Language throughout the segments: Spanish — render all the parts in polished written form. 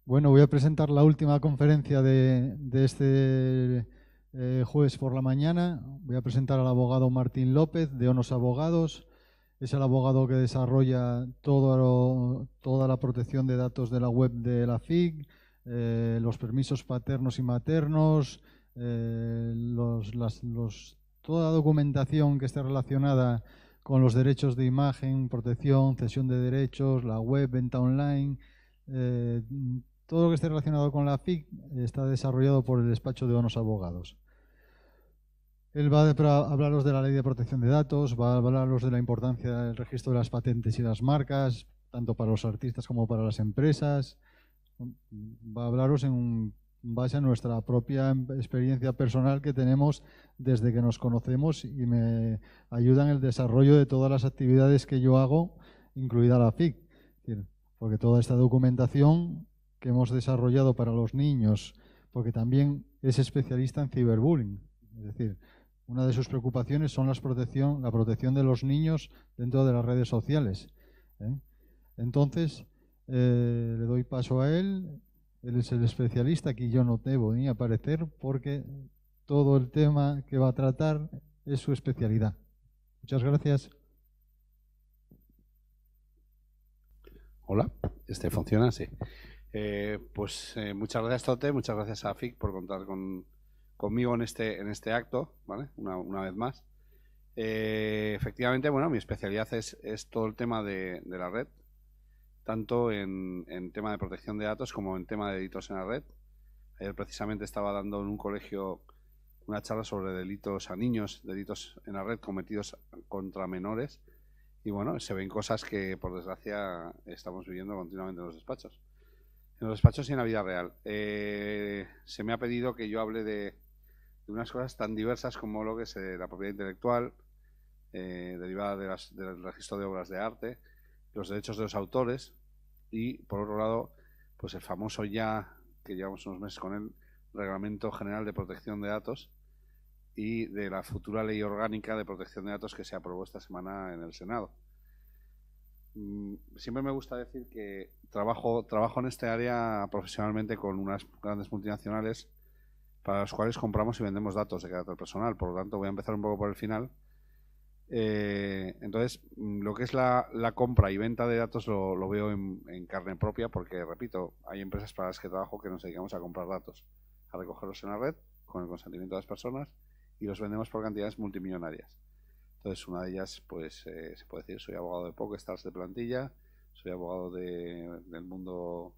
Bueno, voy a presentar la última conferencia de este jueves por la mañana. Voy a presentar al abogado Martín López de Onos Abogados. Es el abogado que desarrolla toda la protección de datos de la web de la FIC, los permisos paternos y maternos, toda la documentación que esté relacionada con los derechos de imagen, protección, cesión de derechos, la web, venta online. eh, Todo lo que esté relacionado con la FIC está desarrollado por el despacho de Onos Abogados. Él va a hablaros de la ley de protección de datos, va a hablaros de la importancia del registro de las patentes y las marcas, tanto para los artistas como para las empresas. Va a hablaros en base a nuestra propia experiencia personal que tenemos desde que nos conocemos y me ayuda en el desarrollo de todas las actividades que yo hago, incluida la FIC. Es decir, porque toda esta documentación que hemos desarrollado para los niños, porque también es especialista en ciberbullying, es decir, una de sus preocupaciones son la protección de los niños dentro de las redes sociales, ¿eh? Entonces, le doy paso a él. Él es el especialista. Aquí yo no debo ni aparecer porque todo el tema que va a tratar es su especialidad. Muchas gracias. Hola, funciona, sí. Muchas gracias, Tote, muchas gracias a FIC por contar conmigo en este acto, ¿vale? Una vez más. Efectivamente, bueno, mi especialidad es todo el tema de la red, tanto en tema de protección de datos como en tema de delitos en la red. Ayer precisamente estaba dando en un colegio una charla sobre delitos a niños, delitos en la red cometidos contra menores. Y bueno, se ven cosas que por desgracia estamos viviendo continuamente en los despachos. En los despachos y en la vida real. Se me ha pedido que yo hable de unas cosas tan diversas como lo que es la propiedad intelectual, derivada del registro de obras de arte, los derechos de los autores y, por otro lado, pues el famoso ya, que llevamos unos meses con él, Reglamento General de Protección de Datos y de la futura Ley Orgánica de Protección de Datos que se aprobó esta semana en el Senado. Siempre me gusta decir que trabajo en este área profesionalmente con unas grandes multinacionales para las cuales compramos y vendemos datos de carácter personal. Por lo tanto, voy a empezar un poco por el final. Entonces, lo que es la compra y venta de datos lo veo en carne propia porque, repito, hay empresas para las que trabajo que nos dedicamos a comprar datos, a recogerlos en la red con el consentimiento de las personas y los vendemos por cantidades multimillonarias. Entonces, una de ellas, pues, se puede decir, soy abogado de PokerStars de plantilla, soy abogado del mundo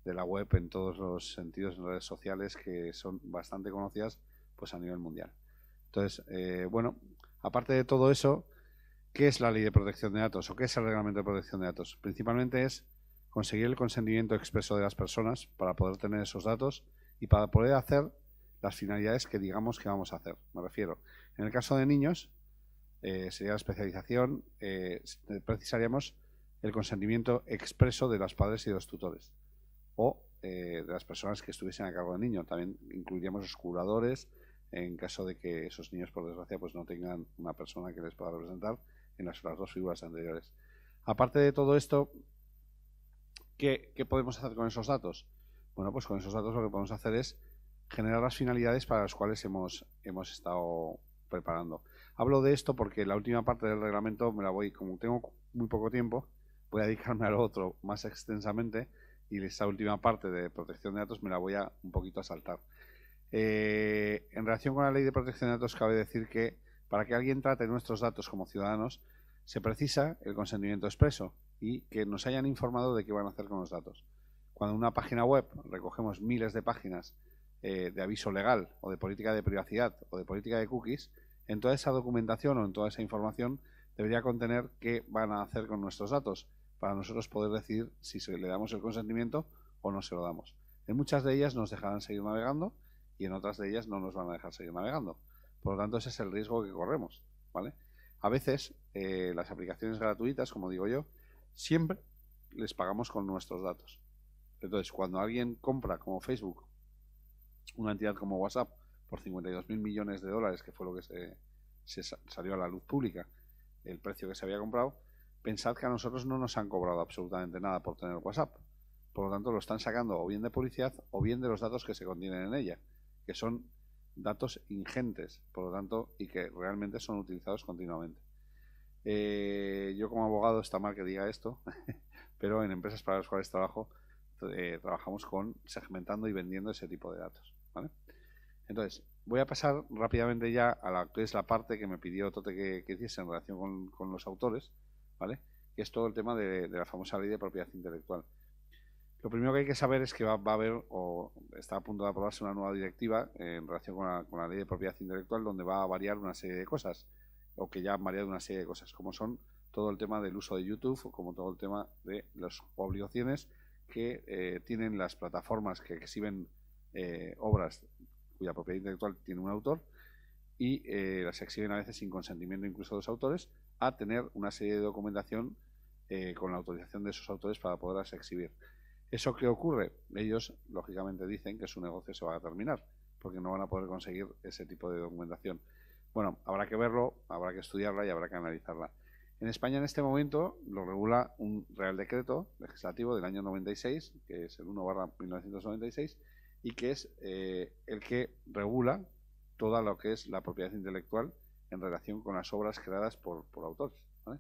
de la web en todos los sentidos, en redes sociales que son bastante conocidas pues a nivel mundial. Entonces, bueno, aparte de todo eso, ¿qué es la ley de protección de datos o qué es el reglamento de protección de datos? Principalmente es conseguir el consentimiento expreso de las personas para poder tener esos datos y para poder hacer las finalidades que digamos que vamos a hacer. Me refiero, en el caso de niños, sería la especialización, precisaríamos el consentimiento expreso de los padres y de los tutores o de las personas que estuviesen a cargo del niño. También incluiríamos los curadores en caso de que esos niños, por desgracia, pues no tengan una persona que les pueda representar en las dos figuras anteriores. Aparte de todo esto, ¿qué podemos hacer con esos datos? Bueno, pues con esos datos lo que podemos hacer es generar las finalidades para las cuales hemos estado preparando. Hablo de esto porque la última parte del reglamento me la voy, como tengo muy poco tiempo, voy a dedicarme a lo otro más extensamente y esta última parte de protección de datos me la voy a un poquito a saltar. En relación con la ley de protección de datos, cabe decir que para que alguien trate nuestros datos como ciudadanos, se precisa el consentimiento expreso y que nos hayan informado de qué van a hacer con los datos. Cuando en una página web recogemos miles de páginas de aviso legal o de política de privacidad o de política de cookies, en toda esa documentación o en toda esa información debería contener qué van a hacer con nuestros datos para nosotros poder decidir si le damos el consentimiento o no se lo damos. En muchas de ellas nos dejarán seguir navegando y en otras de ellas no nos van a dejar seguir navegando. Por lo tanto, ese es el riesgo que corremos, ¿vale? A veces, las aplicaciones gratuitas, como digo yo, siempre les pagamos con nuestros datos. Entonces, cuando alguien compra, como Facebook, una entidad como WhatsApp, por 52.000 millones de dólares, que fue lo que se salió a la luz pública, el precio que se había comprado, pensad que a nosotros no nos han cobrado absolutamente nada por tener WhatsApp. Por lo tanto, lo están sacando o bien de publicidad o bien de los datos que se contienen en ella, que son datos ingentes, por lo tanto, y que realmente son utilizados continuamente. Yo como abogado está mal que diga esto, pero en empresas para las cuales trabajo, trabajamos con segmentando y vendiendo ese tipo de datos, ¿vale? Entonces, voy a pasar rápidamente ya a la que es la parte que me pidió Tote que hiciese en relación con los autores, ¿vale? Que es todo el tema de la famosa ley de propiedad intelectual. Lo primero que hay que saber es que va a haber, o está a punto de aprobarse una nueva directiva en relación con la ley de propiedad intelectual, donde va a variar una serie de cosas, o que ya han variado una serie de cosas, como son todo el tema del uso de YouTube, o como todo el tema de las obligaciones que tienen las plataformas que exhiben obras cuya propiedad intelectual tiene un autor y las exhiben a veces sin consentimiento incluso de los autores, a tener una serie de documentación con la autorización de esos autores para poderlas exhibir. ¿Eso qué ocurre? Ellos, lógicamente, dicen que su negocio se va a terminar, porque no van a poder conseguir ese tipo de documentación. Bueno, habrá que verlo, habrá que estudiarla y habrá que analizarla. En España, en este momento, lo regula un Real Decreto legislativo del año 96, que es el 1/1996, y que es el que regula toda lo que es la propiedad intelectual en relación con las obras creadas por autores, ¿vale?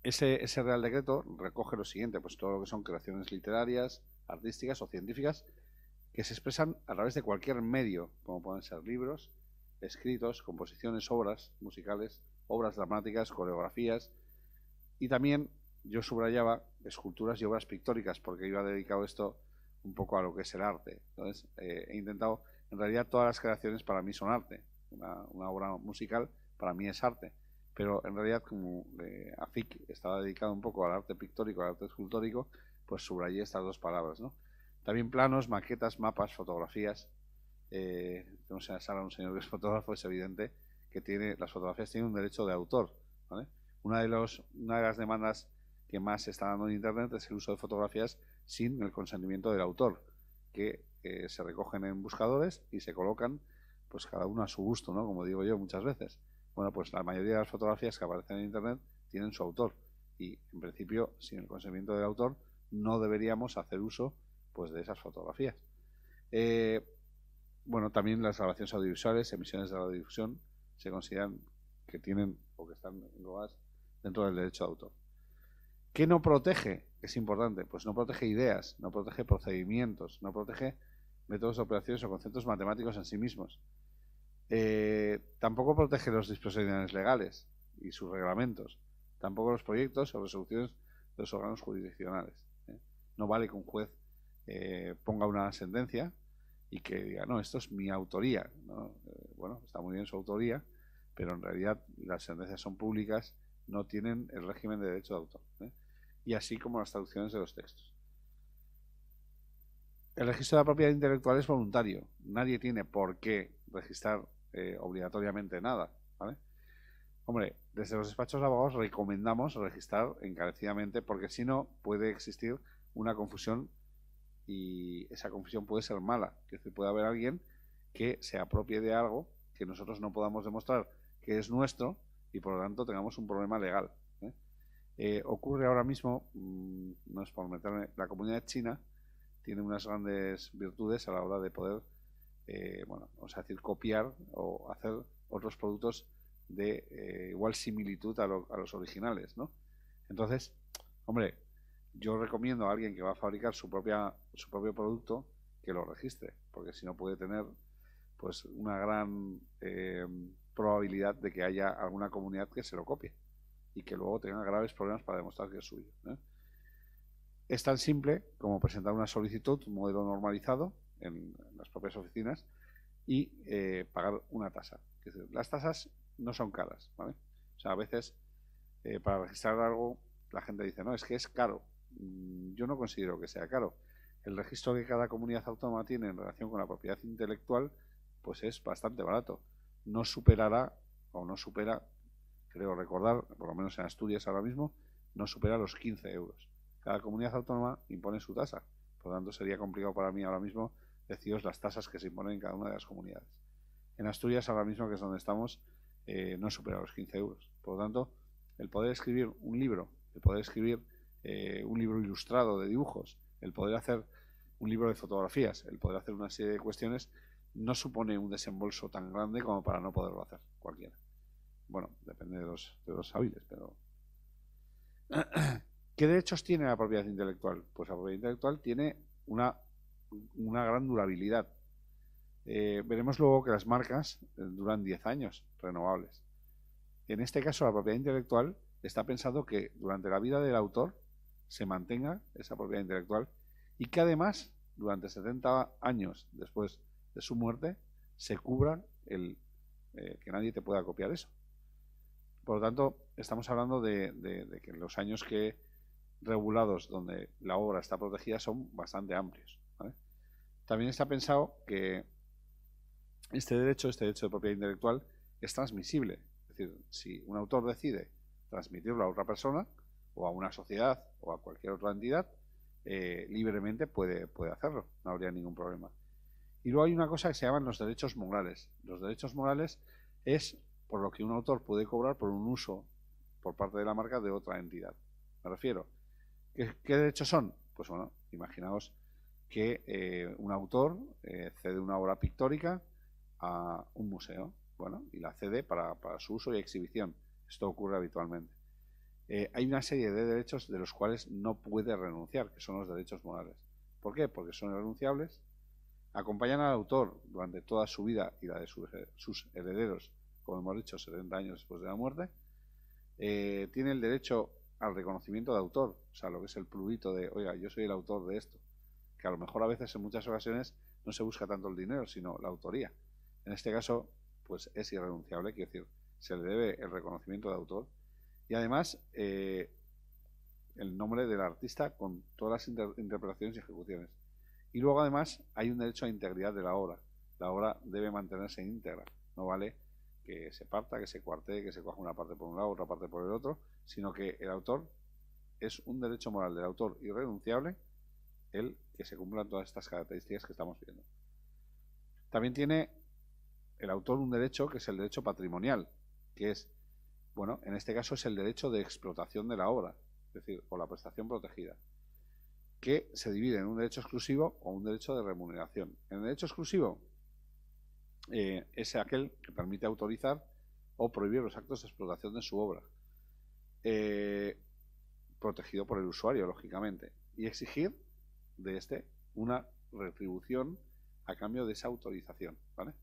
Ese Real Decreto recoge lo siguiente, pues todo lo que son creaciones literarias, artísticas o científicas que se expresan a través de cualquier medio, como pueden ser libros, escritos, composiciones, obras musicales, obras dramáticas, coreografías, y también yo subrayaba esculturas y obras pictóricas, porque iba dedicado esto un poco a lo que es el arte. Entonces he intentado, en realidad todas las creaciones para mí son arte, una obra musical para mí es arte, pero en realidad como AFIC estaba dedicado un poco al arte pictórico, al arte escultórico, pues subrayé estas dos palabras, ¿no? También planos, maquetas, mapas, fotografías. Tenemos en la sala un señor que es fotógrafo, es evidente que las fotografías tienen un derecho de autor, ¿vale? Una de las demandas que más se está dando en Internet es el uso de fotografías sin el consentimiento del autor, que se recogen en buscadores y se colocan, pues cada uno a su gusto, ¿no? Como digo yo muchas veces. Bueno, pues la mayoría de las fotografías que aparecen en Internet tienen su autor y, en principio, sin el consentimiento del autor, no deberíamos hacer uso, pues, de esas fotografías. Bueno, también las grabaciones audiovisuales, emisiones de radiodifusión, se consideran que tienen o que están englobadas dentro del derecho de autor. ¿Qué no protege? Es importante, pues no protege ideas, no protege procedimientos, no protege métodos de operaciones o conceptos matemáticos en sí mismos. Tampoco protege los disposiciones legales y sus reglamentos, tampoco los proyectos o resoluciones de los órganos jurisdiccionales. No vale que un juez ponga una sentencia y que diga, no, esto es mi autoría, ¿no? Bueno, está muy bien su autoría, pero en realidad las sentencias son públicas, no tienen el régimen de derecho de autor, y así como las traducciones de los textos. El registro de la propiedad intelectual es voluntario, nadie tiene por qué registrar obligatoriamente nada, ¿vale? Hombre, desde los despachos de abogados recomendamos registrar encarecidamente, porque si no puede existir una confusión y esa confusión puede ser mala, es decir, puede haber alguien que se apropie de algo que nosotros no podamos demostrar que es nuestro y por lo tanto tengamos un problema legal. Ocurre ahora mismo, no es por meterme, la comunidad china tiene unas grandes virtudes a la hora de poder, bueno, vamos a decir, copiar o hacer otros productos de igual similitud a los originales, ¿no? Entonces, hombre, yo recomiendo a alguien que va a fabricar su propio producto que lo registre, porque si no puede tener pues una gran probabilidad de que haya alguna comunidad que se lo copie y que luego tenga graves problemas para demostrar que es suyo, ¿eh? Es tan simple como presentar una solicitud, un modelo normalizado en las propias oficinas y pagar una tasa. Es decir, las tasas no son caras, ¿vale? O sea, a veces para registrar algo la gente dice, no, es que es caro. Yo no considero que sea caro. El registro que cada comunidad autónoma tiene en relación con la propiedad intelectual pues es bastante barato. No superará o no supera, creo recordar, por lo menos en Asturias ahora mismo, no supera los 15 euros. Cada comunidad autónoma impone su tasa. Por lo tanto, sería complicado para mí ahora mismo deciros las tasas que se imponen en cada una de las comunidades. En Asturias ahora mismo, que es donde estamos, no supera los 15 euros. Por lo tanto, el poder escribir un libro, el poder escribir un libro ilustrado de dibujos, el poder hacer un libro de fotografías, el poder hacer una serie de cuestiones, no supone un desembolso tan grande como para no poderlo hacer cualquiera. Bueno, depende de los hábiles, pero... ¿Qué derechos tiene la propiedad intelectual? Pues la propiedad intelectual tiene una gran durabilidad. Veremos luego que las marcas duran 10 años renovables. En este caso, la propiedad intelectual está pensado que durante la vida del autor se mantenga esa propiedad intelectual y que además, durante 70 años después de su muerte, se cubra que nadie te pueda copiar eso. Por lo tanto, estamos hablando de que los años regulados donde la obra está protegida son bastante amplios, ¿vale? También está pensado que este derecho de propiedad intelectual es transmisible. Es decir, si un autor decide transmitirlo a otra persona o a una sociedad o a cualquier otra entidad, libremente puede hacerlo, no habría ningún problema. Y luego hay una cosa que se llaman los derechos morales. Los derechos morales es por lo que un autor puede cobrar por un uso por parte de la marca de otra entidad. Me refiero, ¿qué derechos son? Pues bueno, imaginaos que un autor cede una obra pictórica a un museo, bueno, y la cede para su uso y exhibición. Esto ocurre habitualmente. Hay una serie de derechos de los cuales no puede renunciar, que son los derechos morales. ¿Por qué? Porque son irrenunciables, acompañan al autor durante toda su vida y la de sus herederos, como hemos dicho, 70 años después de la muerte. Tiene el derecho al reconocimiento de autor, o sea, lo que es el prurito de, oiga, yo soy el autor de esto, que a lo mejor a veces en muchas ocasiones no se busca tanto el dinero, sino la autoría. En este caso, pues es irrenunciable, quiero decir, se le debe el reconocimiento de autor y además el nombre del artista con todas las interpretaciones y ejecuciones. Y luego además hay un derecho a integridad de la obra. La obra debe mantenerse íntegra, no vale que se parta, que se cuartee, que se coja una parte por un lado, otra parte por el otro, sino que el autor es un derecho moral del autor irrenunciable el que se cumplan todas estas características que estamos viendo. También tiene el autor un derecho que es el derecho patrimonial, que es, bueno, en este caso es el derecho de explotación de la obra, es decir, o la prestación protegida, que se divide en un derecho exclusivo o un derecho de remuneración. En el derecho exclusivo es aquel que permite autorizar o prohibir los actos de explotación de su obra, protegido por el usuario, lógicamente, y exigir de este una retribución a cambio de esa autorización, ¿vale?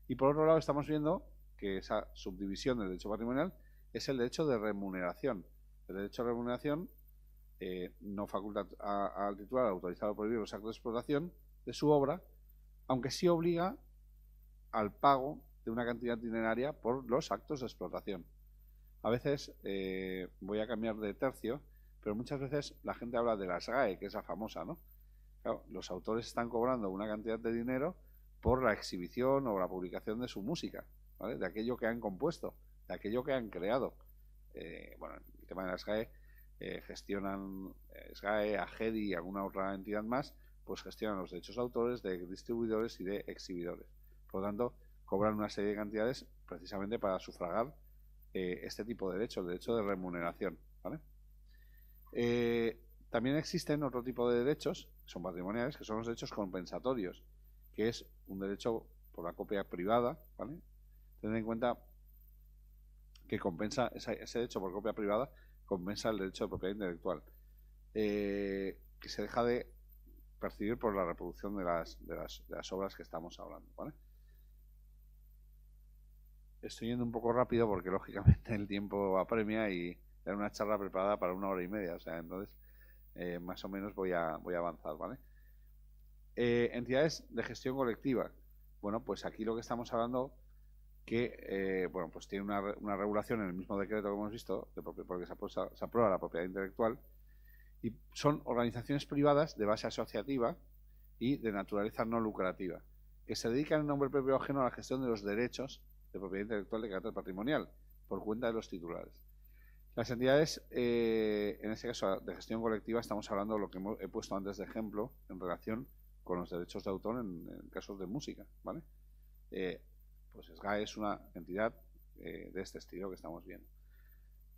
Y por otro lado estamos viendo que esa subdivisión del derecho patrimonial es el derecho de remuneración. El derecho de remuneración no faculta al titular a autorizar o prohibir los actos de explotación de su obra, aunque sí obliga al pago de una cantidad dineraria por los actos de explotación. A veces, voy a cambiar de tercio, pero muchas veces la gente habla de la SGAE, que es la famosa, ¿no? Claro, los autores están cobrando una cantidad de dinero por la exhibición o la publicación de su música, ¿vale? De aquello que han compuesto, de aquello que han creado. Bueno, el tema de la SGAE gestionan SGAE, AGEDI y alguna otra entidad más, pues gestionan los derechos de autores, de distribuidores y de exhibidores. Por lo tanto, cobran una serie de cantidades precisamente para sufragar este tipo de derecho, el derecho de remuneración, ¿vale? También existen otro tipo de derechos, que son patrimoniales, que son los derechos compensatorios, que es un derecho por la copia privada, ¿vale? Tened en cuenta que compensa ese derecho por copia privada, compensa el derecho de propiedad intelectual, que se deja de percibir por la reproducción de las obras que estamos hablando, ¿vale? Estoy yendo un poco rápido porque lógicamente el tiempo apremia y era una charla preparada para 1 hora y media, o sea, entonces más o menos voy a avanzar, ¿vale? Entidades de gestión colectiva. Bueno, pues aquí lo que estamos hablando que, bueno, pues tiene una regulación en el mismo decreto que hemos visto, porque se aprueba la propiedad intelectual, y son organizaciones privadas de base asociativa y de naturaleza no lucrativa, que se dedican en nombre propio ajeno a la gestión de los derechos de propiedad intelectual de carácter patrimonial, por cuenta de los titulares. Las entidades, en este caso de gestión colectiva, estamos hablando de lo que he puesto antes de ejemplo en relación con los derechos de autor en casos de música, ¿vale? Pues SGAE es una entidad de este estilo que estamos viendo.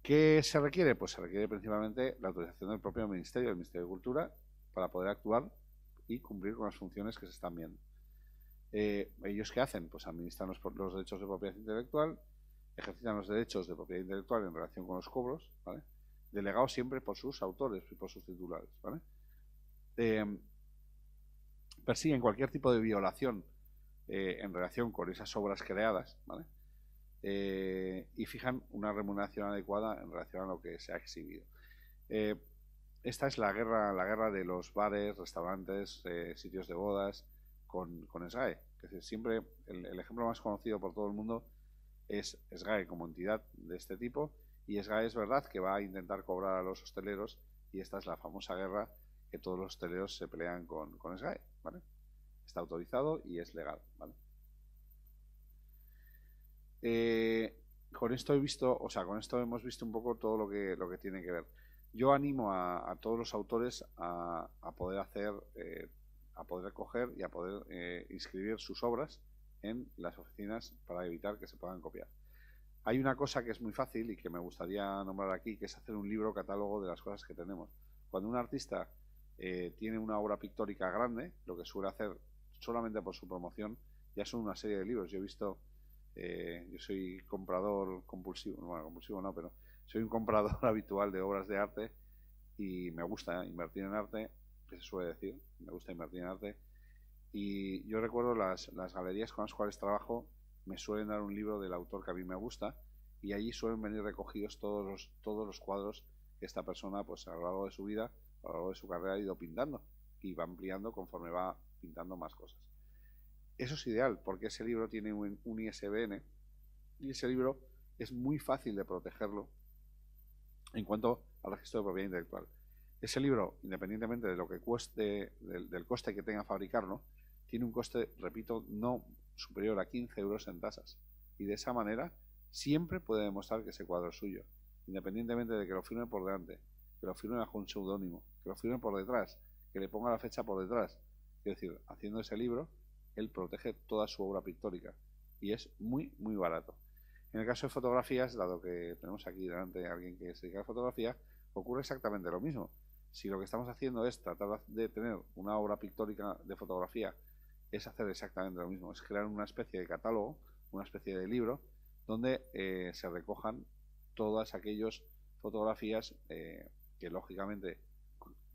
¿Qué se requiere? Pues se requiere principalmente la autorización del propio Ministerio, del Ministerio de Cultura, para poder actuar y cumplir con las funciones que se están viendo. ¿Ellos qué hacen? Pues administran los derechos de propiedad intelectual, ejercitan los derechos de propiedad intelectual en relación con los cobros, ¿vale? Delegados siempre por sus autores y por sus titulares, ¿vale? Persiguen cualquier tipo de violación en relación con esas obras creadas, ¿vale? Y fijan una remuneración adecuada en relación a lo que se ha exhibido. Esta es la guerra de los bares, restaurantes, sitios de bodas con SGAE. Es decir, siempre el ejemplo más conocido por todo el mundo es SGAE como entidad de este tipo, y SGAE es verdad que va a intentar cobrar a los hosteleros, y esta es la famosa guerra que todos los hosteleros se pelean con SGAE, ¿vale? Está autorizado y es legal, ¿vale? Con esto hemos visto un poco todo lo que tiene que ver. Yo animo a todos los autores a poder hacer, a poder coger y a poder inscribir sus obras en las oficinas para evitar que se puedan copiar. Hay una cosa que es muy fácil y que me gustaría nombrar aquí, que es hacer un libro catálogo de las cosas que tenemos. Cuando un artista tiene una obra pictórica grande, lo que suele hacer solamente por su promoción ya son una serie de libros. Yo he visto, yo soy comprador compulsivo, bueno, compulsivo no, pero soy un comprador habitual de obras de arte y me gusta invertir en arte, que se suele decir, me gusta invertir en arte. Y yo recuerdo las galerías con las cuales trabajo me suelen dar un libro del autor que a mí me gusta, y allí suelen venir recogidos todos los cuadros que esta persona, pues a lo largo de su vida, a lo largo de su carrera, ha ido pintando, y va ampliando conforme va pintando más cosas. Eso es ideal, porque ese libro tiene un ISBN, y ese libro es muy fácil de protegerlo en cuanto al registro de propiedad intelectual. Ese libro, independientemente de lo que cueste, del coste que tenga fabricarlo, tiene un coste, repito, no superior a 15 euros en tasas. Y de esa manera siempre puede demostrar que ese cuadro es suyo, independientemente de que lo firme por delante, que lo firme bajo un seudónimo, que lo firme por detrás, que le ponga la fecha por detrás. Es decir, haciendo ese libro, él protege toda su obra pictórica y es muy, muy barato. En el caso de fotografías, dado que tenemos aquí delante a alguien que se dedica a la fotografía, ocurre exactamente lo mismo. Si lo que estamos haciendo es tratar de tener una obra pictórica de fotografía, es hacer exactamente lo mismo, es crear una especie de catálogo, una especie de libro, donde se recojan todas aquellas fotografías que lógicamente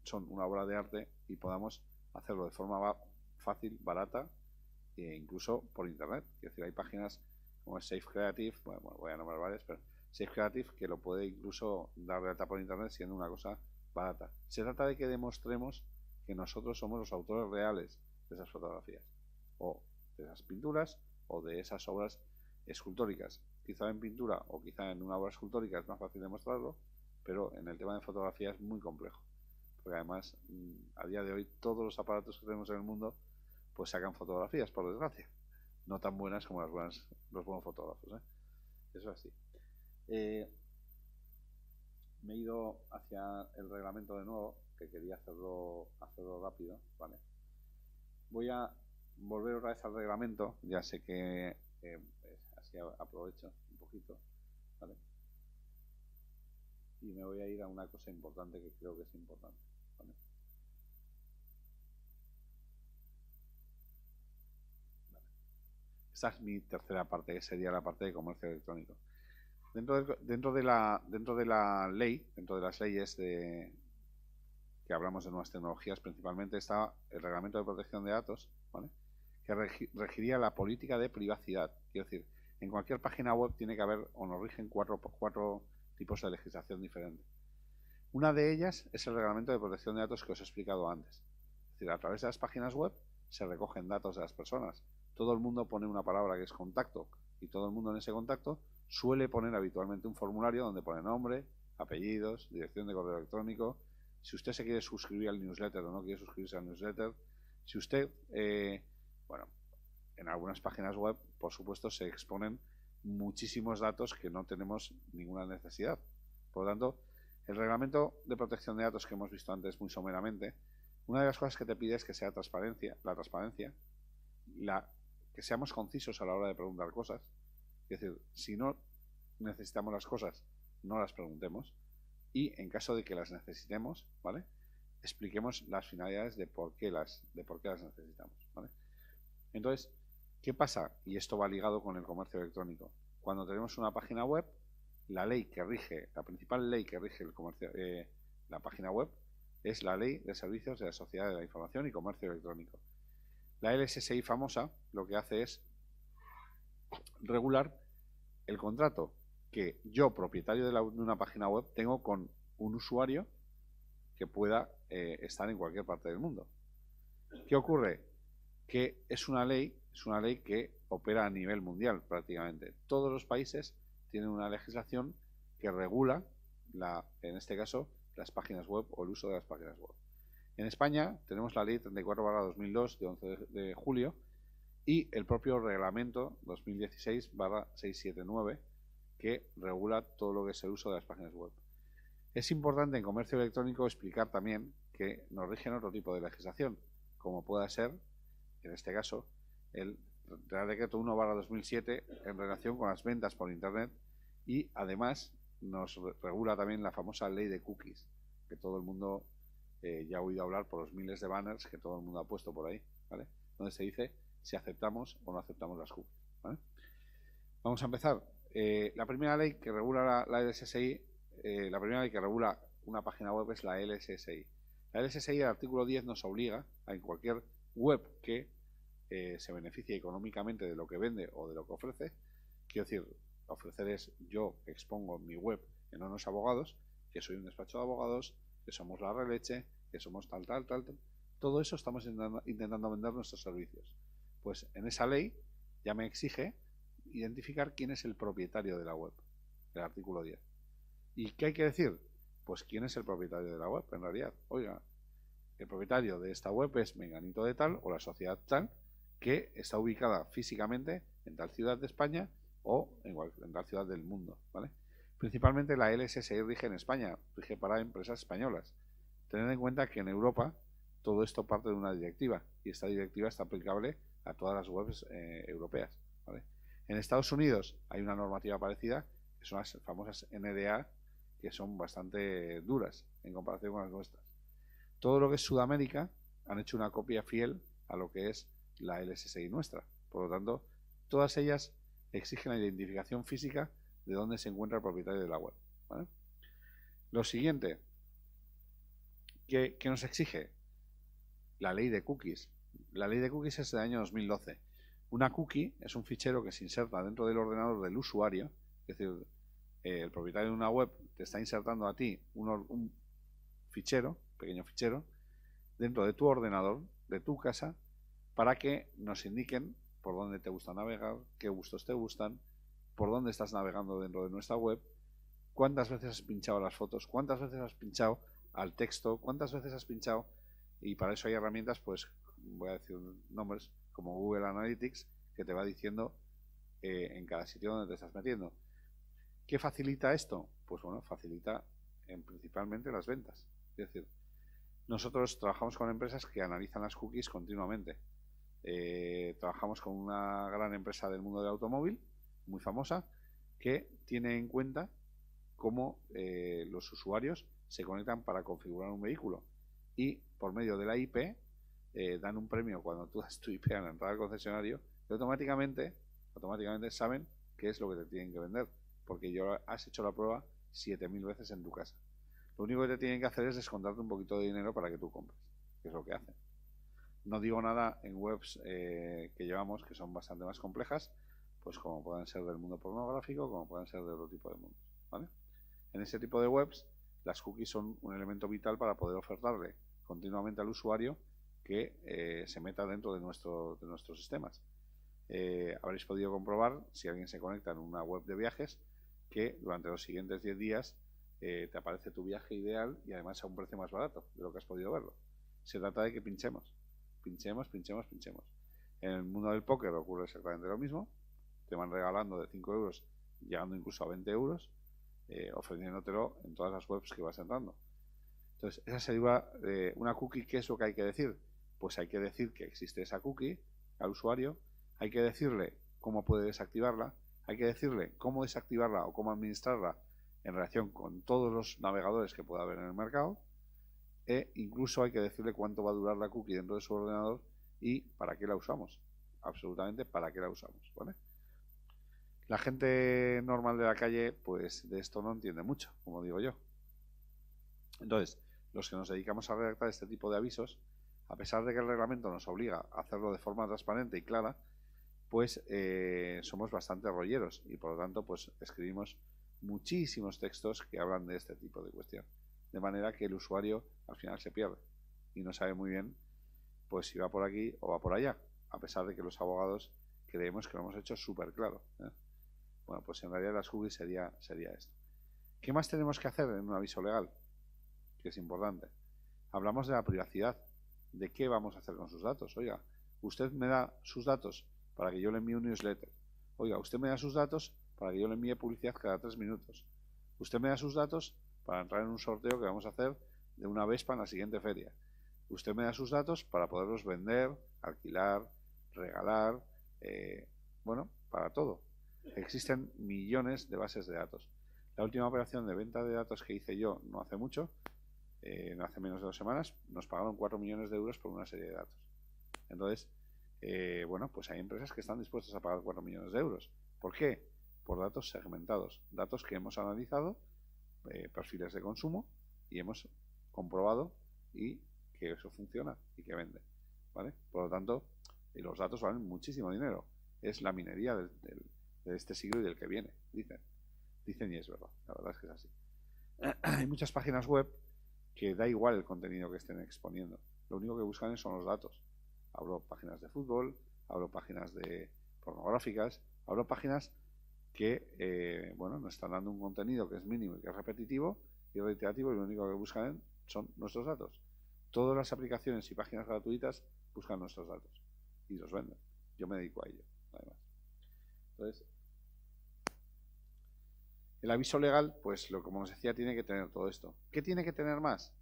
son una obra de arte y podamos hacerlo de forma fácil, barata e incluso por internet. Es decir, hay páginas como Safe Creative, bueno, voy a nombrar varias, pero Safe Creative que lo puede incluso dar de alta por internet siendo una cosa barata. Se trata de que demostremos que nosotros somos los autores reales de esas fotografías, o de esas pinturas, o de esas obras escultóricas. Quizá en pintura o quizá en una obra escultórica es más fácil demostrarlo, pero en el tema de fotografía es muy complejo, porque además a día de hoy todos los aparatos que tenemos en el mundo pues sacan fotografías, por desgracia, no tan buenas como los buenos fotógrafos, ¿eh? Eso es así. Me he ido hacia el reglamento de nuevo, que quería hacerlo rápido, ¿vale? Voy a volver otra vez al reglamento, ya sé que así aprovecho un poquito, ¿vale? Y me voy a ir a una cosa importante que creo que es importante, ¿vale? Esta es mi tercera parte, que sería la parte de comercio electrónico. Dentro de la ley, dentro de las leyes que hablamos de nuevas tecnologías, principalmente está el Reglamento de Protección de Datos, ¿vale? Que regiría la política de privacidad. Quiero decir, en cualquier página web tiene que haber, o nos rigen cuatro tipos de legislación diferente. Una de ellas es el Reglamento de Protección de Datos que os he explicado antes. Es decir, a través de las páginas web se recogen datos de las personas. Todo el mundo pone una palabra que es contacto, y todo el mundo en ese contacto suele poner habitualmente un formulario donde pone nombre, apellidos, dirección de correo electrónico, si usted se quiere suscribir al newsletter o no quiere suscribirse al newsletter, si usted, bueno, en algunas páginas web, por supuesto, se exponen muchísimos datos que no tenemos ninguna necesidad. Por lo tanto, el reglamento de protección de datos que hemos visto antes muy someramente, una de las cosas que te pide es que sea la transparencia, que seamos concisos a la hora de preguntar cosas. Es decir, si no necesitamos las cosas, no las preguntemos y en caso de que las necesitemos, ¿vale? Expliquemos las finalidades de por qué las necesitamos, ¿vale? Entonces, ¿qué pasa? Y esto va ligado con el comercio electrónico. Cuando tenemos una página web, la principal ley que rige el comercio, la página web es la Ley de Servicios de la Sociedad de la Información y Comercio Electrónico. La LSSI famosa lo que hace es regular el contrato que yo, propietario de una página web, tengo con un usuario que pueda estar en cualquier parte del mundo. ¿Qué ocurre? Que es una ley que opera a nivel mundial prácticamente. Todos los países tienen una legislación que regula, en este caso, las páginas web o el uso de las páginas web. En España tenemos la ley 34/2002 de 11 de julio y el propio reglamento 2016/679 que regula todo lo que es el uso de las páginas web. Es importante en comercio electrónico explicar también que nos rigen otro tipo de legislación, como pueda ser, en este caso, el Real Decreto 1/2007 en relación con las ventas por Internet y además nos regula también la famosa ley de cookies, que todo el mundo ya ha oído hablar por los miles de banners que todo el mundo ha puesto por ahí, ¿vale? Donde se dice si aceptamos o no aceptamos las cookies, ¿vale? Vamos a empezar. La primera ley que regula la LSSI, la primera ley que regula una página web es la LSSI. La LSSI, el artículo 10, nos obliga a en cualquier web que se beneficie económicamente de lo que vende o de lo que ofrece, quiero decir, ofrecer es yo expongo mi web en unos abogados, que soy un despacho de abogados, que somos la releche, que somos tal, todo eso estamos intentando vender nuestros servicios. Pues en esa ley ya me exige identificar quién es el propietario de la web, el artículo 10. ¿Y qué hay que decir? Pues quién es el propietario de la web, en realidad. Oiga, el propietario de esta web es Menganito de tal o la sociedad tal que está ubicada físicamente en tal ciudad de España o en tal ciudad del mundo, ¿vale? Principalmente la LSSI rige en España, rige para empresas españolas. Tened en cuenta que en Europa todo esto parte de una directiva y esta directiva está aplicable a todas las webs europeas, ¿vale? En Estados Unidos hay una normativa parecida, que son las famosas NDA, que son bastante duras en comparación con las nuestras. Todo lo que es Sudamérica han hecho una copia fiel a lo que es la LSSI nuestra. Por lo tanto, todas ellas exigen la identificación física de dónde se encuentra el propietario de la web, ¿vale? Lo siguiente, ¿qué nos exige? La ley de cookies. La ley de cookies es del año 2012. Una cookie es un fichero que se inserta dentro del ordenador del usuario, es decir, el propietario de una web te está insertando a ti un fichero, pequeño fichero, dentro de tu ordenador, de tu casa, para que nos indiquen por dónde te gusta navegar, qué gustos te gustan, por dónde estás navegando dentro de nuestra web, cuántas veces has pinchado las fotos, cuántas veces has pinchado al texto, cuántas veces has pinchado, y para eso hay herramientas, pues voy a decir nombres, como Google Analytics, que te va diciendo en cada sitio donde te estás metiendo. ¿Qué facilita esto? Pues bueno, facilita principalmente las ventas. Es decir, nosotros trabajamos con empresas que analizan las cookies continuamente. Trabajamos con una gran empresa del mundo del automóvil, muy famosa, que tiene en cuenta cómo los usuarios se conectan para configurar un vehículo y por medio de la IP dan un premio cuando tú das tu IP a la entrada al concesionario y automáticamente saben qué es lo que te tienen que vender, porque ya has hecho la prueba 7000 veces en tu casa. Lo único que te tienen que hacer es descontarte un poquito de dinero para que tú compres, que es lo que hacen. No digo nada en webs que llevamos que son bastante más complejas, pues como pueden ser del mundo pornográfico, como pueden ser de otro tipo de mundos, ¿vale? En ese tipo de webs, las cookies son un elemento vital para poder ofertarle continuamente al usuario que se meta dentro de nuestros sistemas. Habréis podido comprobar, si alguien se conecta en una web de viajes, que durante los siguientes 10 días te aparece tu viaje ideal y además a un precio más barato de lo que has podido verlo. Se trata de que pinchemos. En el mundo del póker ocurre exactamente lo mismo. Te van regalando de 5 euros, llegando incluso a 20 euros, ofreciéndotelo en todas las webs que vas entrando. Entonces, esa sería una cookie. ¿Qué es lo que hay que decir? Pues hay que decir que existe esa cookie al usuario, hay que decirle cómo puede desactivarla, hay que decirle cómo desactivarla o cómo administrarla en relación con todos los navegadores que pueda haber en el mercado, e incluso hay que decirle cuánto va a durar la cookie dentro de su ordenador y para qué la usamos. Absolutamente para qué la usamos, ¿vale? La gente normal de la calle, pues de esto no entiende mucho, como digo yo. Entonces, los que nos dedicamos a redactar este tipo de avisos, a pesar de que el reglamento nos obliga a hacerlo de forma transparente y clara, pues somos bastante rolleros y por lo tanto pues escribimos muchísimos textos que hablan de este tipo de cuestión. De manera que el usuario al final se pierde y no sabe muy bien pues si va por aquí o va por allá, a pesar de que los abogados creemos que lo hemos hecho súper claro, ¿eh? Bueno, pues en realidad las cookies sería esto. ¿Qué más tenemos que hacer en un aviso legal? Que es importante. Hablamos de la privacidad. ¿De qué vamos a hacer con sus datos? Oiga, usted me da sus datos para que yo le envíe un newsletter. Oiga, usted me da sus datos para que yo le envíe publicidad cada 3 minutos. Usted me da sus datos para entrar en un sorteo que vamos a hacer de una Vespa en la siguiente feria. Usted me da sus datos para poderlos vender, alquilar, regalar, bueno, para todo. Existen millones de bases de datos. La última operación de venta de datos que hice yo no hace mucho, no hace menos de 2 semanas, nos pagaron 4 millones de euros por una serie de datos. Entonces, bueno, pues hay empresas que están dispuestas a pagar 4 millones de euros. ¿Por qué? Por datos segmentados, datos que hemos analizado, perfiles de consumo, y hemos comprobado y que eso funciona y que vende, ¿vale? Por lo tanto, los datos valen muchísimo dinero. Es la minería de este siglo y del que viene, dicen y es verdad, la verdad es que es así. Hay muchas páginas web que da igual el contenido que estén exponiendo, lo único que buscan son los datos. Hablo páginas de fútbol, hablo páginas de pornográficas, hablo páginas que bueno, nos están dando un contenido que es mínimo y que es repetitivo y reiterativo, y lo único que buscan son nuestros datos. Todas las aplicaciones y páginas gratuitas buscan nuestros datos y los venden. Yo me dedico a ello, además. Entonces, el aviso legal, pues como os decía, tiene que tener todo esto. ¿Qué tiene que tener más?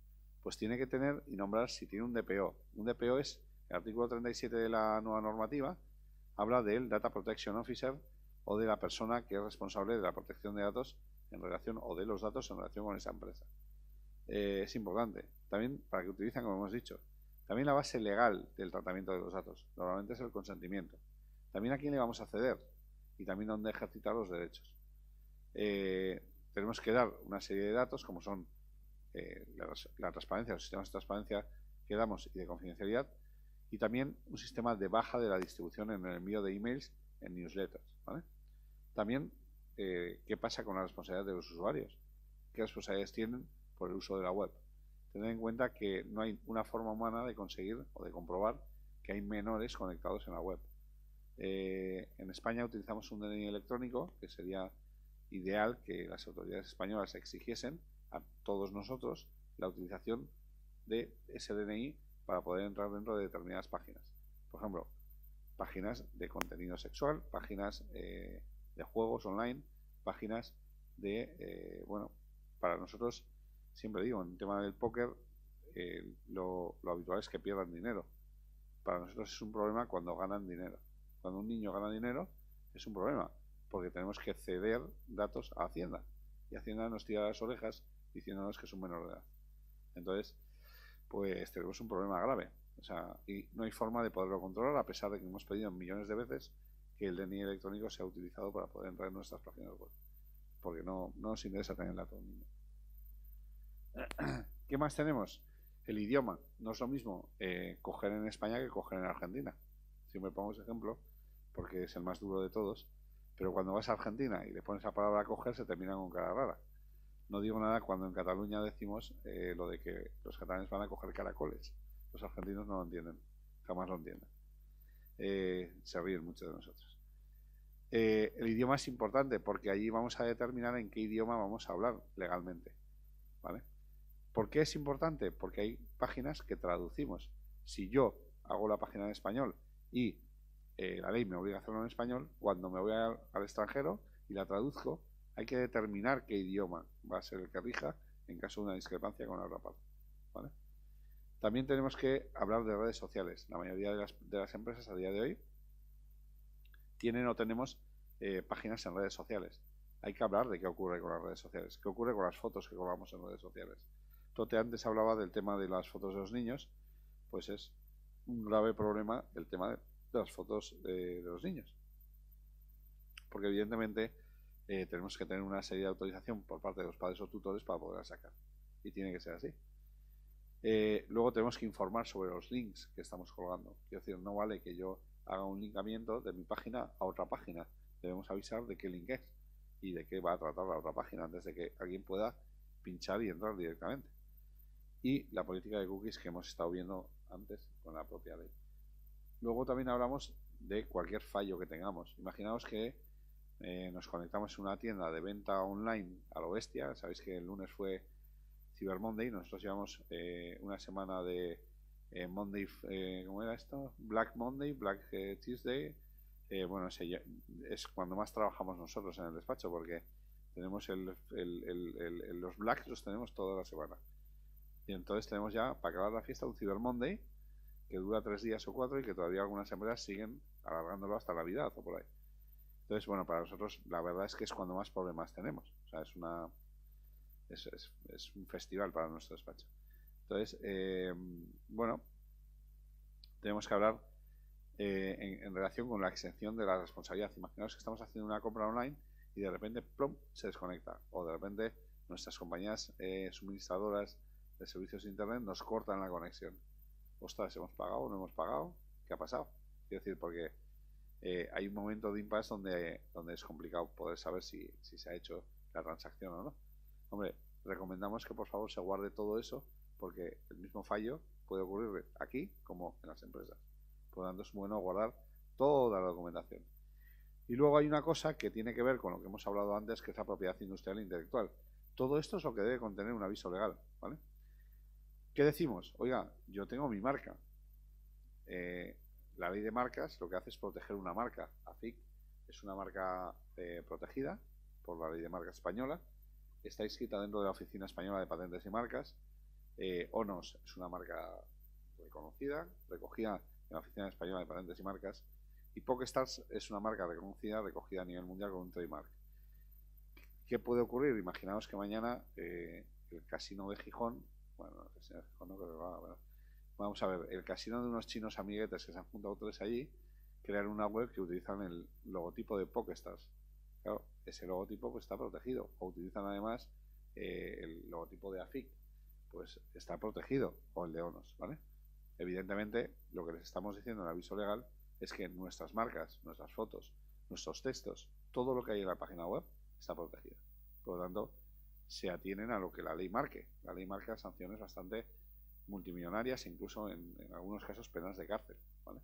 Pues tiene que tener y nombrar si tiene un DPO. Un DPO es el artículo 37 de la nueva normativa, habla del Data Protection Officer o de la persona que es responsable de la protección de datos en relación, o de los datos en relación con esa empresa. Es importante. También para que utilicen, como hemos dicho, también la base legal del tratamiento de los datos. Normalmente es el consentimiento. También a quién le vamos a ceder y también dónde ejercitar los derechos. Tenemos que dar una serie de datos como son la transparencia, los sistemas de transparencia que damos y de confidencialidad, y también un sistema de baja de la distribución en el envío de emails en newsletters, ¿vale? También qué pasa con la responsabilidad de los usuarios, qué responsabilidades tienen por el uso de la web. Tened en cuenta que no hay una forma humana de conseguir o de comprobar que hay menores conectados en la web. En España utilizamos un DNI electrónico, que sería ideal que las autoridades españolas exigiesen a todos nosotros la utilización de ese DNI para poder entrar dentro de determinadas páginas. Por ejemplo, páginas de contenido sexual, páginas de juegos online, páginas de, bueno, para nosotros, siempre digo, en el tema del póker, lo habitual es que pierdan dinero. Para nosotros es un problema cuando ganan dinero. Cuando un niño gana dinero es un problema, porque tenemos que ceder datos a Hacienda. Y Hacienda nos tira las orejas diciéndonos que es un menor de edad. Entonces, pues tenemos un problema grave. O sea, y no hay forma de poderlo controlar, a pesar de que hemos pedido millones de veces que el DNI electrónico sea utilizado para poder entrar en nuestras páginas web. Porque no nos interesa tener el dato del niño. ¿Qué más tenemos? El idioma. No es lo mismo coger en España que coger en Argentina. Siempre pongo ese ejemplo porque es el más duro de todos. Pero cuando vas a Argentina y le pones la palabra coger, se termina con cara rara. No digo nada cuando en Cataluña decimos lo de que los catalanes van a coger caracoles. Los argentinos no lo entienden, jamás lo entienden. Se ríen mucho de nosotros. El idioma es importante porque allí vamos a determinar en qué idioma vamos a hablar legalmente, ¿vale? ¿Por qué es importante? Porque hay páginas que traducimos. Si yo hago la página en español y la ley me obliga a hacerlo en español, cuando me voy al extranjero y la traduzco, hay que determinar qué idioma va a ser el que rija en caso de una discrepancia con la otra parte, ¿vale? También tenemos que hablar de redes sociales. La mayoría de las empresas a día de hoy tienen o tenemos páginas en redes sociales. hay que hablar de qué ocurre con las redes sociales, qué ocurre con las fotos que colgamos en redes sociales. Tote antes hablaba del tema de las fotos de los niños, pues es un grave problema el tema de las fotos de los niños. Porque evidentemente tenemos que tener una serie de autorización por parte de los padres o tutores para poder sacar. Y tiene que ser así. Luego tenemos que informar sobre los links que estamos colgando. Quiero decir, no vale que yo haga un linkamiento de mi página a otra página. Debemos avisar de qué link es y de qué va a tratar la otra página antes de que alguien pueda pinchar y entrar directamente. Y la política de cookies que hemos estado viendo antes con la propia ley. Luego también hablamos de cualquier fallo que tengamos. Imaginaos que nos conectamos en una tienda de venta online a lo bestia. Sabéis que el lunes fue Cyber Monday. Nosotros llevamos una semana de Monday, ¿cómo era esto? Black Monday, Black Tuesday. Bueno, es cuando más trabajamos nosotros en el despacho porque tenemos los Blacks los tenemos toda la semana. Y entonces tenemos ya, para acabar la fiesta, un Cyber Monday que dura 3 días o 4 y que todavía algunas empresas siguen alargándolo hasta Navidad o por ahí. Entonces, bueno, para nosotros la verdad es que es cuando más problemas tenemos. O sea, es un festival para nuestro despacho. Entonces, bueno, tenemos que hablar en relación con la exención de la responsabilidad. Imaginaos que estamos haciendo una compra online y de repente, plum, se desconecta. O de repente nuestras compañías suministradoras de servicios de internet nos cortan la conexión. Ostras, ¿hemos pagado? ¿No hemos pagado? ¿Qué ha pasado? Quiero decir, porque hay un momento de impasse donde es complicado poder saber si se ha hecho la transacción o no. Hombre, recomendamos que por favor se guarde todo eso porque el mismo fallo puede ocurrir aquí como en las empresas. Por lo tanto, es bueno guardar toda la documentación. Y luego hay una cosa que tiene que ver con lo que hemos hablado antes, que es la propiedad industrial e intelectual. Todo esto es lo que debe contener un aviso legal, ¿vale? ¿Qué decimos? Oiga, yo tengo mi marca. La ley de marcas lo que hace es proteger una marca. AFIC es una marca protegida por la ley de marcas española. Está inscrita dentro de la Oficina Española de Patentes y Marcas. ONOS es una marca reconocida, recogida en la Oficina Española de Patentes y Marcas. Y PokeStars es una marca reconocida, recogida a nivel mundial con un trademark. ¿Qué puede ocurrir? Imaginaos que mañana el casino de Gijón, bueno, el casino de Gijón no creo que va, bueno, vamos a ver, el casino de unos chinos amiguetes que se han juntado tres allí, crean una web que utilizan el logotipo de PokeStars. Claro, ese logotipo pues está protegido. O utilizan además el logotipo de AFIC, pues está protegido, o el de ONOS, ¿vale? Evidentemente, lo que les estamos diciendo en el aviso legal es que nuestras marcas, nuestras fotos, nuestros textos, todo lo que hay en la página web está protegido. Por lo tanto, se atienen a lo que la ley marque. La ley marca sanciones bastante multimillonarias, incluso en algunos casos penas de cárcel, ¿vale?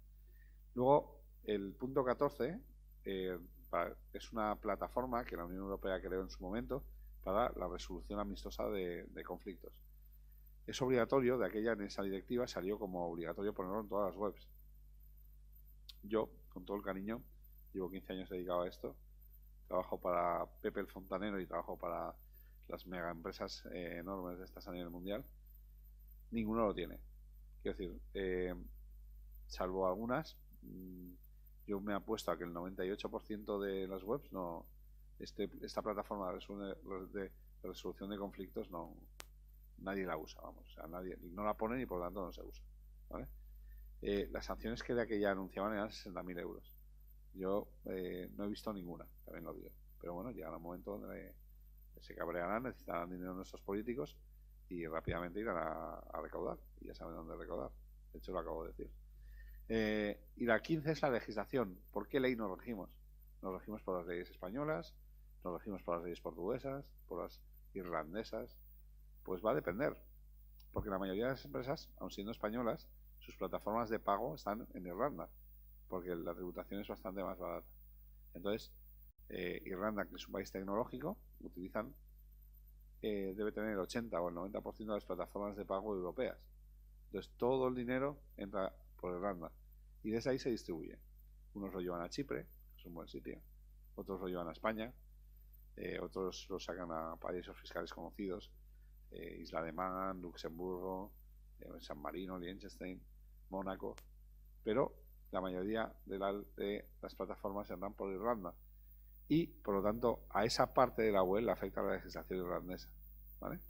Luego, el punto 14 es una plataforma que la Unión Europea creó en su momento para la resolución amistosa de conflictos. Es obligatorio, en esa directiva salió como obligatorio ponerlo en todas las webs. Yo, con todo el cariño, llevo 15 años dedicado a esto. Trabajo para Pepe el Fontanero y trabajo para las mega empresas enormes de estas a nivel mundial. Ninguno lo tiene. Quiero decir, salvo algunas, yo me apuesto a que el 98% de las webs no, esta plataforma de resolución de conflictos no, nadie la usa, vamos, o sea, nadie no la pone y por lo tanto no se usa, ¿vale? Las sanciones que de aquella anunciaban eran 60.000 euros. Yo no he visto ninguna, también lo digo, pero bueno, llegará un momento donde se cabrearán, necesitarán dinero de nuestros políticos y rápidamente irán a recaudar, y ya saben dónde recaudar, de hecho lo acabo de decir. Y la 15 es la legislación. ¿Por qué ley nos regimos? Nos regimos por las leyes españolas, nos regimos por las leyes portuguesas, por las irlandesas. Pues va a depender, porque la mayoría de las empresas, aun siendo españolas, sus plataformas de pago están en Irlanda, porque la tributación es bastante más barata. Entonces, Irlanda, que es un país tecnológico, debe tener el 80 o el 90% de las plataformas de pago europeas. Entonces, todo el dinero entra por Irlanda y desde ahí se distribuye. Unos lo llevan a Chipre, que es un buen sitio, otros lo llevan a España, otros lo sacan a paraísos fiscales conocidos, Isla de Man, Luxemburgo, San Marino, Liechtenstein, Mónaco, pero la mayoría de las plataformas andan por Irlanda y, por lo tanto, a esa parte de la web le afecta la legislación irlandesa, ¿vale?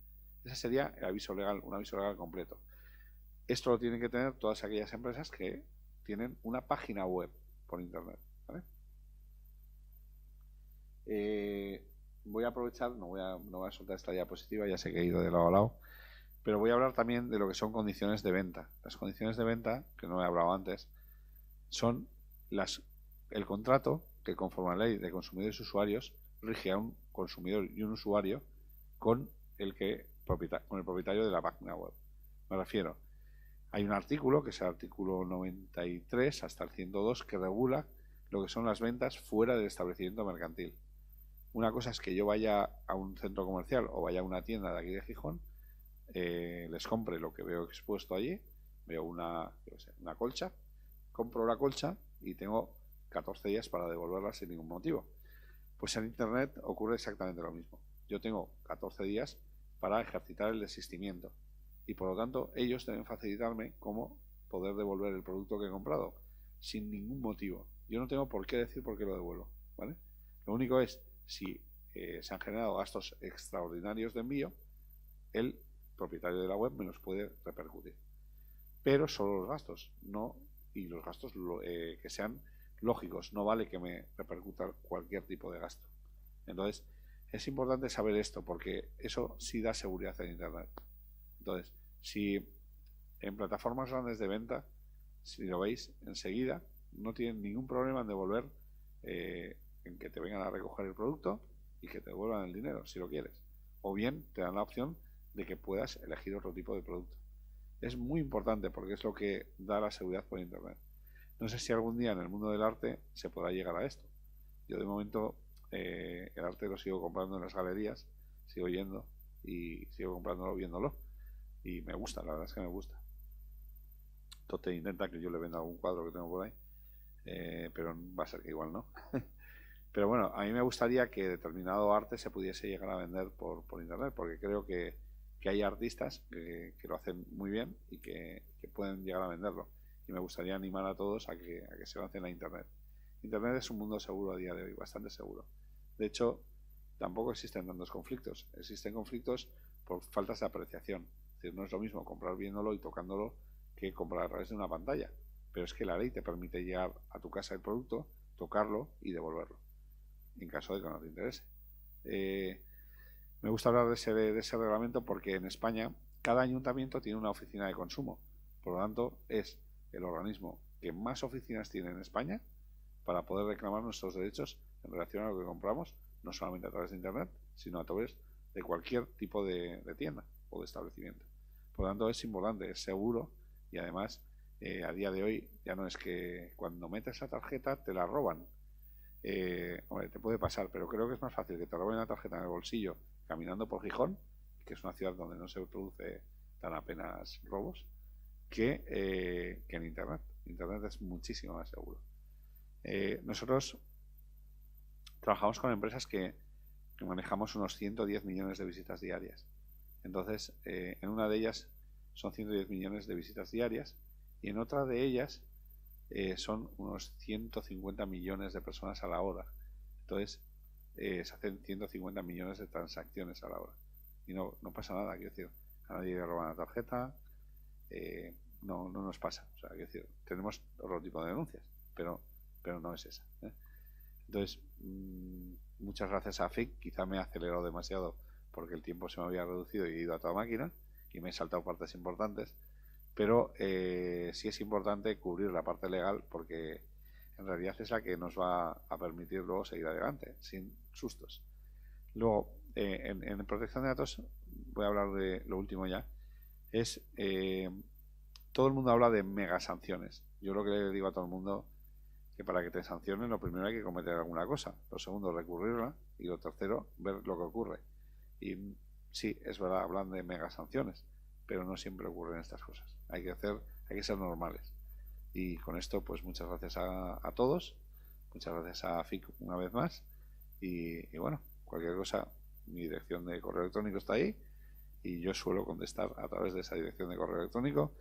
Ese sería el aviso legal, un aviso legal completo. Esto lo tienen que tener todas aquellas empresas que tienen una página web por internet, ¿vale? Voy a aprovechar, no voy a soltar esta diapositiva, ya sé que he ido de lado a lado, pero voy a hablar también de lo que son condiciones de venta. Las condiciones de venta, que no he hablado antes, son el contrato que, conforme a la ley de consumidores y usuarios, rige a un consumidor y un usuario con el propietario de la página web. Me refiero, hay un artículo, que es el artículo 93 hasta el 102, que regula lo que son las ventas fuera del establecimiento mercantil. Una cosa es que yo vaya a un centro comercial o vaya a una tienda de aquí de Gijón, les compre lo que veo expuesto allí, veo una colcha, compro la colcha y tengo 14 días para devolverla sin ningún motivo. Pues en Internet ocurre exactamente lo mismo. Yo tengo 14 días para ejercitar el desistimiento y, por lo tanto, ellos deben facilitarme cómo poder devolver el producto que he comprado sin ningún motivo. Yo no tengo por qué decir por qué lo devuelvo, ¿vale? Lo único es, si se han generado gastos extraordinarios de envío, el propietario de la web me los puede repercutir. Pero solo los gastos, no, y los gastos que sean lógicos, no vale que me repercuta cualquier tipo de gasto. Entonces, es importante saber esto, porque eso sí da seguridad en Internet. Entonces, si en plataformas grandes de venta, si lo veis enseguida, no tienen ningún problema en devolver, en que te vengan a recoger el producto y que te devuelvan el dinero, si lo quieres. O bien te dan la opción de que puedas elegir otro tipo de producto. Es muy importante porque es lo que da la seguridad por Internet. No sé si algún día en el mundo del arte se podrá llegar a esto. Yo de momento el arte lo sigo comprando en las galerías, sigo yendo y sigo comprándolo, viéndolo. Y me gusta, la verdad es que me gusta. Tote intenta que yo le venda algún cuadro que tengo por ahí, pero va a ser que igual no. Pero bueno, a mí me gustaría que determinado arte se pudiese llegar a vender por Internet, porque creo que hay artistas que lo hacen muy bien y que pueden llegar a venderlo. Y me gustaría animar a todos a que se lancen a Internet. Internet es un mundo seguro a día de hoy, bastante seguro. De hecho, tampoco existen tantos conflictos. Existen conflictos por faltas de apreciación. Es decir, no es lo mismo comprar viéndolo y tocándolo que comprar a través de una pantalla. Pero es que la ley te permite llegar a tu casa el producto, tocarlo y devolverlo, en caso de que no te interese. Me gusta hablar de ese reglamento porque en España cada ayuntamiento tiene una oficina de consumo. Por lo tanto, es el organismo que más oficinas tiene en España para poder reclamar nuestros derechos en relación a lo que compramos, no solamente a través de Internet, sino a través de cualquier tipo de tienda o de establecimiento. Por lo tanto, es importante, es seguro y además a día de hoy ya no es que cuando metes la tarjeta te la roban. Hombre, te puede pasar, pero creo que es más fácil que te roben la tarjeta en el bolsillo caminando por Gijón, que es una ciudad donde no se produce tan apenas robos, que en Internet. Internet es muchísimo más seguro. Nosotros trabajamos con empresas que manejamos unos 110 millones de visitas diarias. Entonces, en una de ellas son 110 millones de visitas diarias y en otra de ellas son unos 150 millones de personas a la hora. Entonces, se hacen 150 millones de transacciones a la hora. Y no pasa nada, quiero decir, a nadie le roban la tarjeta, no nos pasa. O sea, quiero decir, tenemos otro tipo de denuncias, pero no es esa. Entonces, muchas gracias a FIC, quizá me he acelerado demasiado porque el tiempo se me había reducido y he ido a toda máquina y me he saltado partes importantes, pero sí es importante cubrir la parte legal porque en realidad es la que nos va a permitir luego seguir adelante, sin sustos. Luego, en protección de datos, voy a hablar de lo último ya, es todo el mundo habla de mega sanciones. Yo lo que le digo a todo el mundo que para que te sancionen, lo primero hay que cometer alguna cosa, lo segundo recurrirla y lo tercero ver lo que ocurre. Y sí, es verdad, hablan de mega sanciones, pero no siempre ocurren estas cosas. Hay que ser normales. Y con esto, pues muchas gracias a todos, muchas gracias a FIC una vez más y bueno, cualquier cosa, mi dirección de correo electrónico está ahí y yo suelo contestar a través de esa dirección de correo electrónico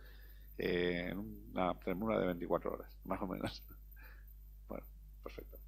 en una premura de 24 horas, más o menos. Bueno, perfecto.